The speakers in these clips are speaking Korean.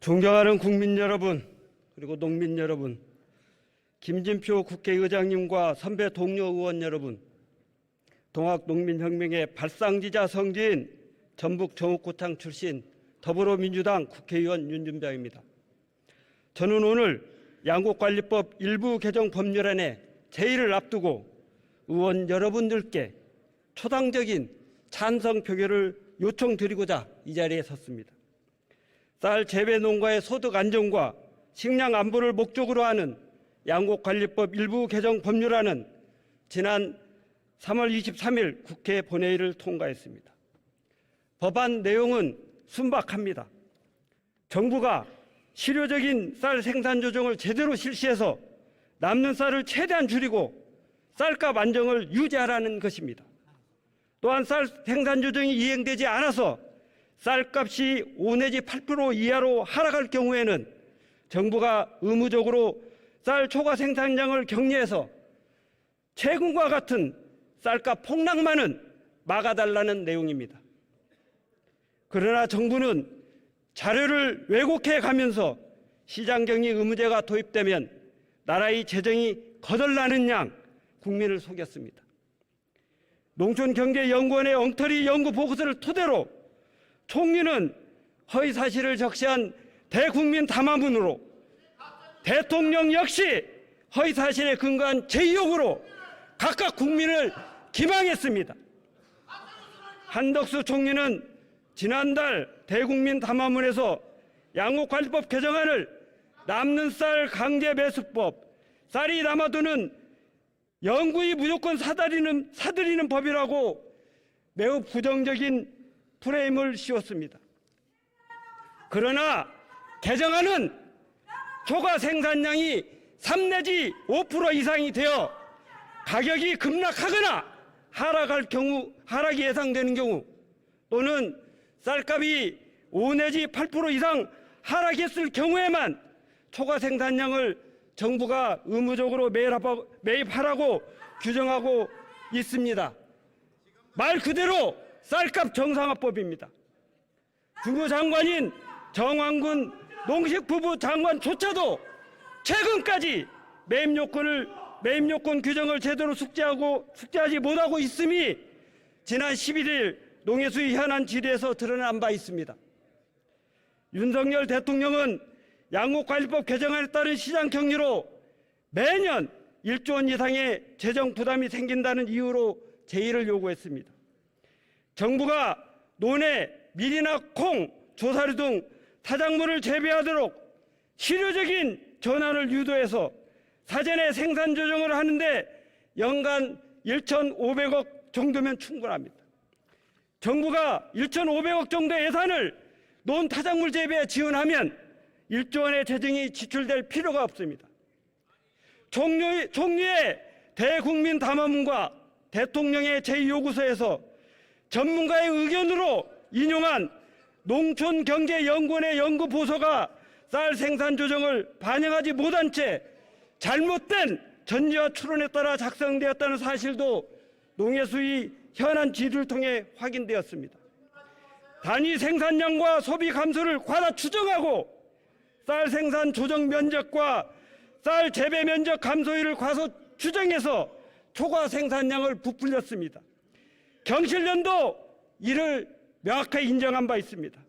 존경하는 국민 여러분, 그리고 농민 여러분, 김진표 국회의장님과 선배 동료 의원 여러분, 동학농민혁명의 발상지자 성지인 전북 정읍구청 출신 더불어민주당 국회의원 윤준병입니다. 저는 오늘 양곡관리법 일부 개정 법률안의 제의를 앞두고 의원 여러분들께 초당적인 찬성 표결을 요청드리고자 이 자리에 섰습니다. 쌀 재배 농가의 소득 안정과 식량 안보를 목적으로 하는 양곡관리법 일부 개정 법률안은 지난 3월 23일 국회 본회의를 통과했습니다. 법안 내용은 순박합니다. 정부가 실효적인 쌀 생산 조정을 제대로 실시해서 남는 쌀을 최대한 줄이고 쌀값 안정을 유지하라는 것입니다. 또한 쌀 생산 조정이 이행되지 않아서 쌀값이 5 내지 8% 이하로 하락할 경우에는 정부가 의무적으로 쌀 초과 생산량을 격리해서 최근과 같은 쌀값 폭락만은 막아달라는 내용입니다. 그러나 정부는 자료를 왜곡해 가면서 시장격리 의무제가 도입되면 나라의 재정이 거덜나는 양 국민을 속였습니다. 농촌경제연구원의 엉터리 연구 보고서를 토대로 총리는 허위사실을 적시한 대국민 담화문으로 대통령 역시 허위사실에 근거한 제2욕으로 각각 국민을 기망했습니다. 한덕수 총리는 지난달 대국민 담화문에서 양곡관리법 개정안을 남는 쌀 강제 매수법, 쌀이 남아도는 영구히 무조건 사들이는 법이라고 매우 부정적인 프레임을 씌웠습니다. 그러나 개정안은 초과 생산량이 3 내지 5% 이상이 되어 가격이 급락하거나 하락이 예상되는 경우 또는 쌀값이 5 내지 8% 이상 하락했을 경우에만 초과 생산량을 정부가 의무적으로 매입하라고 규정하고 있습니다. 말 그대로 쌀값 정상화법입니다. 주무장관인 정황근 농식부부 장관조차도 최근까지 매입 요건 규정을 제대로 숙지하지 못하고 있음이 지난 11일 농해수위 현안 질의에서 드러난 바 있습니다. 윤석열 대통령은 양곡관리법 개정안에 따른 시장 격리로 매년 1조 원 이상의 재정 부담이 생긴다는 이유로 제의를 요구했습니다. 정부가 논에 밀이나 콩, 조사류 등 타작물을 재배하도록 실효적인 전환을 유도해서 사전에 생산 조정을 하는데 연간 1,500억 정도면 충분합니다. 정부가 1,500억 정도의 예산을 논 타작물 재배에 지원하면 1조 원의 재정이 지출될 필요가 없습니다. 총리의 대국민 담화문과 대통령의 제2요구서에서 전문가의 의견으로 인용한 농촌경제연구원의 연구보고서가 쌀 생산 조정을 반영하지 못한 채 잘못된 전제와 추론에 따라 작성되었다는 사실도 농해수위 현안 질의를 통해 확인되었습니다. 단위 생산량과 소비 감소를 과다 추정하고 쌀 생산 조정 면적과 쌀 재배 면적 감소율을 과소 추정해서 초과 생산량을 부풀렸습니다. 경실련도 이를 명확하게 인정한 바 있습니다.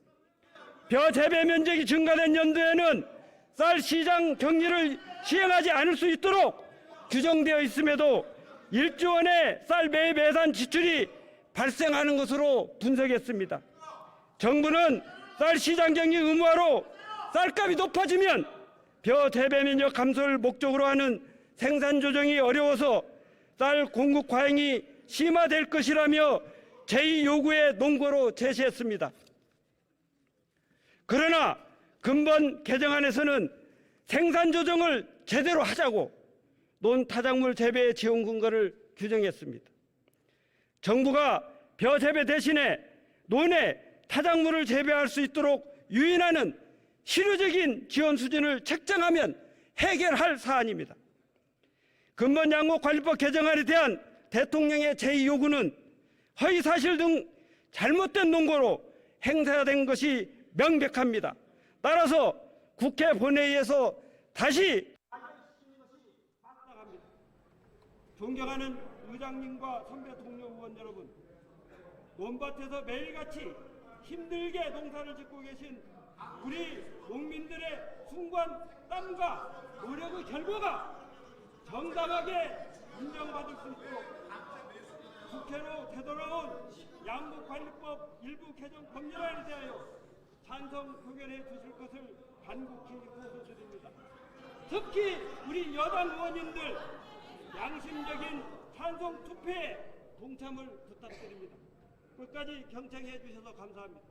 벼 재배 면적이 증가된 연도에는 쌀 시장 격리를 시행하지 않을 수 있도록 규정되어 있음에도 1조 원의 쌀 매입 예산 지출이 발생하는 것으로 분석했습니다. 정부는 쌀 시장 격리 의무화로 쌀값이 높아지면 벼 재배 면적 감소를 목적으로 하는 생산 조정이 어려워서 쌀 공급 과잉이 심화될 것이라며 제2요구의 논거로 제시했습니다. 그러나 근본 개정안에서는 생산 조정을 제대로 하자고 논 타작물 재배 지원 근거를 규정했습니다. 정부가 벼 재배 대신에 논에 타작물을 재배할 수 있도록 유인하는 실효적인 지원 수준을 책정하면 해결할 사안입니다. 근본 양곡관리법 개정안에 대한 대통령의 제2요구는 허위사실 등 잘못된 논거로 행사된 것이 명백합니다. 따라서 국회 본회의에서 다시 마땅합니다. 존경하는 의장님과 선배 동료 의원 여러분, 논밭에서 매일같이 힘들게 농사를 짓고 계신 우리 농민들의 순간 땀과 노력의 결과가 정당하게 인정받을 수 있도록 국회로 되돌아온 양국관리법 일부 개정 법률안에 대하여 찬성 표결해 주실 것을 간곡히 호소드립니다. 특히 우리 여당 의원님들 양심적인 찬성 투표에 동참을 부탁드립니다. 끝까지 경청해 주셔서 감사합니다.